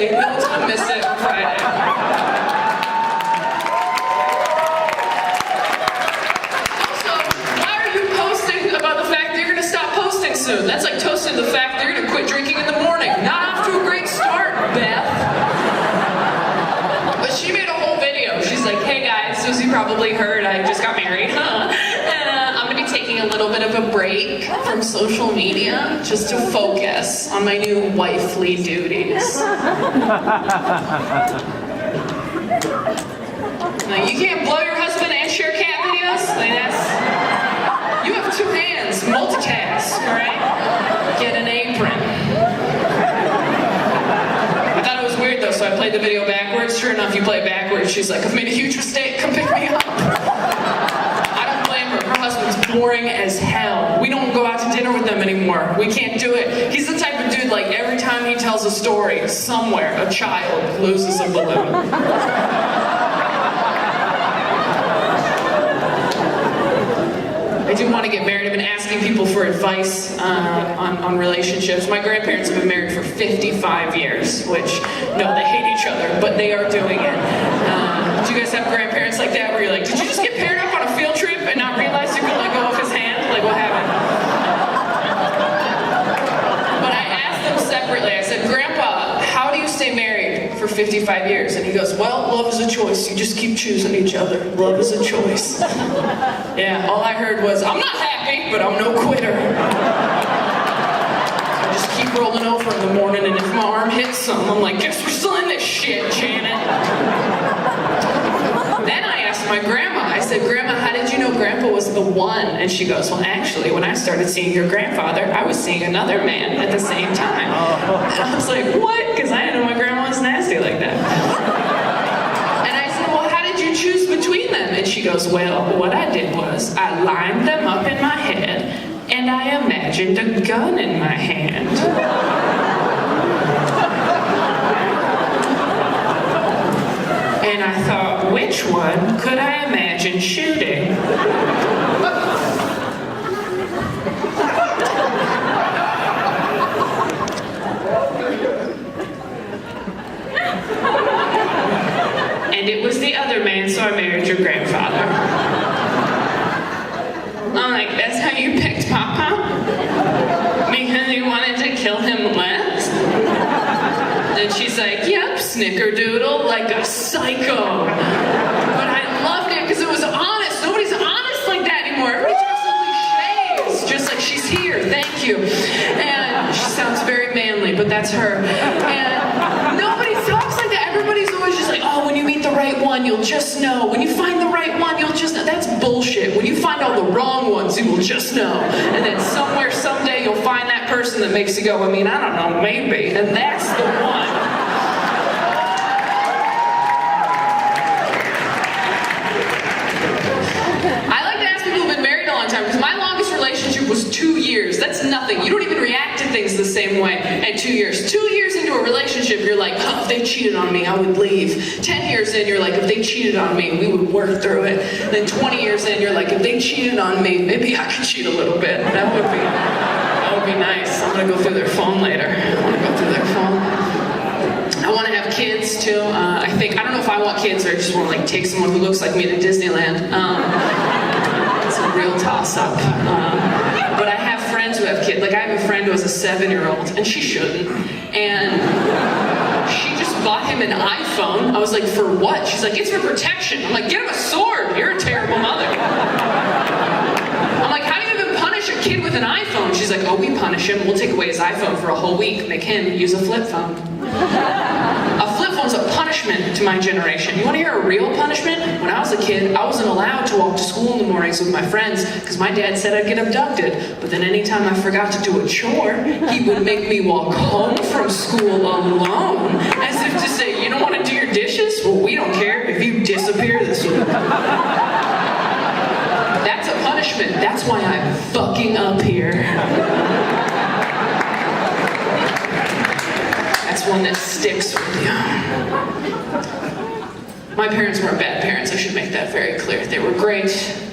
say, no one's gonna miss it on Friday. Also, why are you posting about the fact that you're gonna stop posting soon? That's like toasting the fact that you're gonna quit drinking in the morning. Not off to a great start, Beth. But she made a whole video. She's like, hey guys, as you probably heard, I just got married, huh? I'm gonna be taking a little bit of a break from social media just to focus on my new wifely duties. Like, you can't blow your husband and share cat videos? Like, you have two hands, multitask, alright? Get an apron. I thought it was weird though, so I played the video backwards. Sure enough, you play it backwards. She's like, I've made a huge mistake, come pick me up. I don't blame her. Her husband's boring as hell. We don't go out to dinner with them anymore. We can't do it. He's the type of dude, like, every time he tells a story, somewhere, a child loses a balloon. I do want to get married. I've been asking people for advice on relationships. My grandparents have been married for 55 years, which, no, they hate each other, but they are doing it. Do you guys have grandparents like that where you're like, did you just get paired up on a field trip and not realize you could let go of his hand? Like, what happened? But I asked them separately. I said, Grandpa, how do you stay married for 55 years? And he goes, well, love is a choice. You just keep choosing each other. Love is a choice. Yeah, all I heard was, I'm not happy, but I'm no quitter. I just keep rolling over in the morning, and if my arm hits something, I'm like, guess we're still in this shit, Janet. Then I asked my grandma, I said, Grandma, how did you know Grandpa was the one? And she goes, well, actually, when I started seeing your grandfather, I was seeing another man at the same time. And I was like, what? Because I didn't know my grandma was nasty like that. And I said, well, how did you choose between them? And she goes, well, what I did was I lined them up in my head and I imagined a gun in my hand. And I thought, which one could I imagine shooting? And it was the other man, so I married your grandfather. I'm like, that's how you picked Papa? Because you wanted to kill him less? And she's like, yep, snickerdoodle, like a psycho. But I loved it because it was honest. Nobody's honest like that anymore. Everybody talks in cliches. Just like, she's here, thank you. And she sounds very manly, but that's her. And nobody talks like that. Everybody's always just like, oh, when you meet the right one, you'll just know. When you find the right one, you'll just know. That's bullshit. When you find all the wrong ones, you will just know. And then somewhere, someday, you'll find that person that makes you go, I mean, I don't know, maybe. And that's the one. I like to ask people who've been married a long time, because my longest relationship was 2 years. That's nothing. You don't even react to things the same way at 2 years. 2 years into a relationship, you're like, oh, if they cheated on me, I would leave. 10 years in, you're like, if they cheated on me, we would work through it. Then 20 years in, you're like, if they cheated on me, maybe I could cheat a little bit. That would be nice. I'm gonna go through their phone later. I wanna go through their phone. I want to have kids too. I don't know if I want kids or I just want to like take someone who looks like me to Disneyland. It's a real toss-up. But I have friends who have kids. Like I have a friend who has a 7-year-old, and she shouldn't. And she just bought him an iPhone. I was like, for what? She's like, it's for protection. I'm like, get him a sword. You're a terrible mother. I'm like, how do you even punish a kid with an iPhone? She's like, oh, we punish him. We'll take away his iPhone for a whole week. Make him use a flip phone. A flip phone's a punishment to my generation. You want to hear a real punishment? When I was a kid, I wasn't allowed to walk to school in the mornings with my friends because my dad said I'd get abducted. But then anytime I forgot to do a chore, he would make me walk home from school alone, as if to say, you don't want to do your dishes? Well, we don't care if you disappear this week. That's a punishment. That's why I'm fucking up here. That's one that sticks with you. My parents weren't bad parents, I should make that very clear. They were great.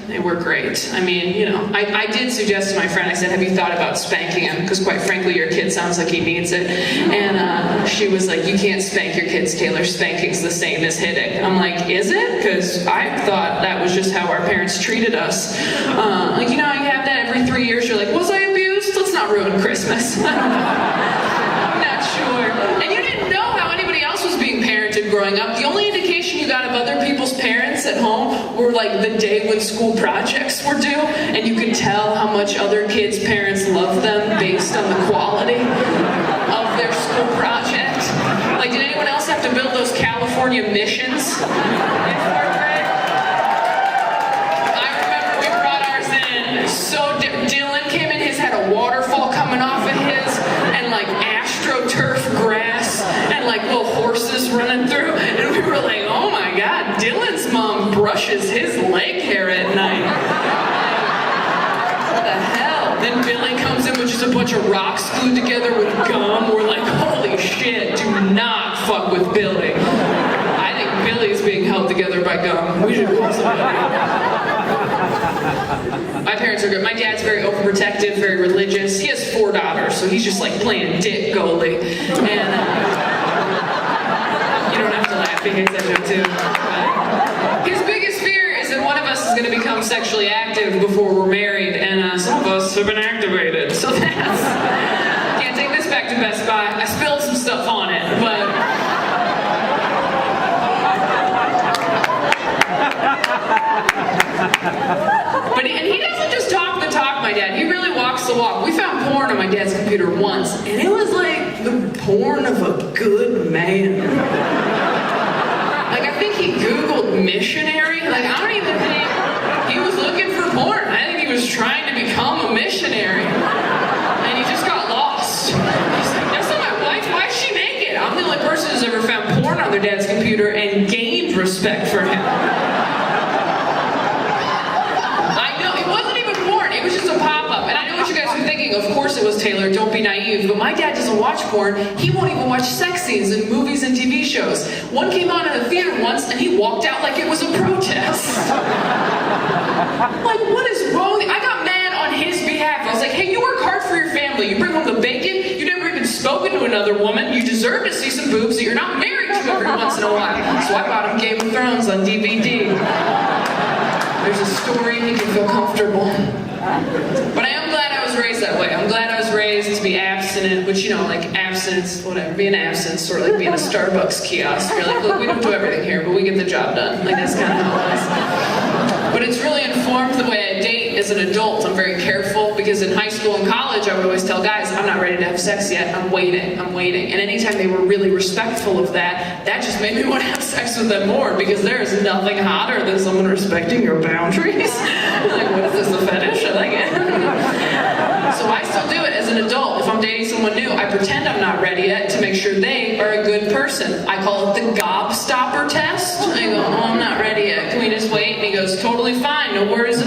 They were great. I mean, you know, I did suggest to my friend, I said, have you thought about spanking him? Because quite frankly, your kid sounds like he needs it. And she was like, you can't spank your kids, Taylor. Spanking's the same as hitting. I'm like, is it? Because I thought that was just how our parents treated us. Like, you know, you have that every 3 years. You're like, was I abused? Let's not ruin Christmas. I'm not sure. And you didn't know how anybody else was being parented growing up. The only indication you got of other people's parents at home were like the day when school projects were due, and you could tell how much other kids' parents loved them based on the quality of their school project. Like, did anyone else have to build those California missions in fourth grade? I remember we brought ours in. So Dylan came in, his had a waterfall coming off of his, and like astroturf grass, and like little horses running through, and we were like, oh my god, Dylan's mom brushes his leg hair at night. What the hell? Then Billy comes in with just a bunch of rocks glued together with gum. We're like, holy shit, do not fuck with Billy. I think Billy's being held together by gum. We should call somebody. My parents are good. My dad's very overprotective, very religious. He has 4 daughters, so he's just like playing dick goalie. And you don't have to laugh, he hates that joke too. His biggest fear is that one of us is going to become sexually active before we're married, and some of us have been activated. So that's... Can't take this back to Best Buy. I spilled some stuff on it, but... And he doesn't just talk the talk, my dad. He really walks the walk. We found porn on my dad's computer once, and it was like the porn of a good man. Like, I think he Googled missionary. Like, I don't even think he was looking for porn. I think he was trying to become a missionary. And he just got lost. He's like, that's not my wife. Why is she naked? I'm the only person who's ever found porn on their dad's computer and gained respect for him. It was just a pop-up, and I know what you guys are thinking. Of course it was, Taylor, don't be naive. But my dad doesn't watch porn. He won't even watch sex scenes in movies and TV shows. One came on in the theater once, and he walked out like it was a protest. Like, what is wrong? I got mad on his behalf. I was like, hey, you work hard for your family. You bring home the bacon. You never even spoken to another woman. You deserve to see some boobs that you're not married to every once in a while. So I bought him Game of Thrones on DVD. There's a story, he can feel comfortable. But I am glad I was raised that way. I'm glad I was raised to be abstinent, which, you know, like abstinence, whatever, being abstinent, sort of like being a Starbucks kiosk. You're like, look, we don't do everything here, but we get the job done. Like, that's kind of how it is. But it's really informed the way I date as an adult. I'm very careful, because in high school and college, I would always tell guys, I'm not ready to have sex yet. I'm waiting. And anytime they were really respectful of that, that just made me want to have sex with them more, because there is nothing hotter than someone respecting your boundaries. Like, what is this, a fetish? I like it. So I still do it as an adult. If I'm dating someone new, I pretend I'm not ready yet to make sure they are a good person. I call it the gobstopper test. I go, oh, I'm not ready yet. Can we just wait? And he goes, totally fine. No worries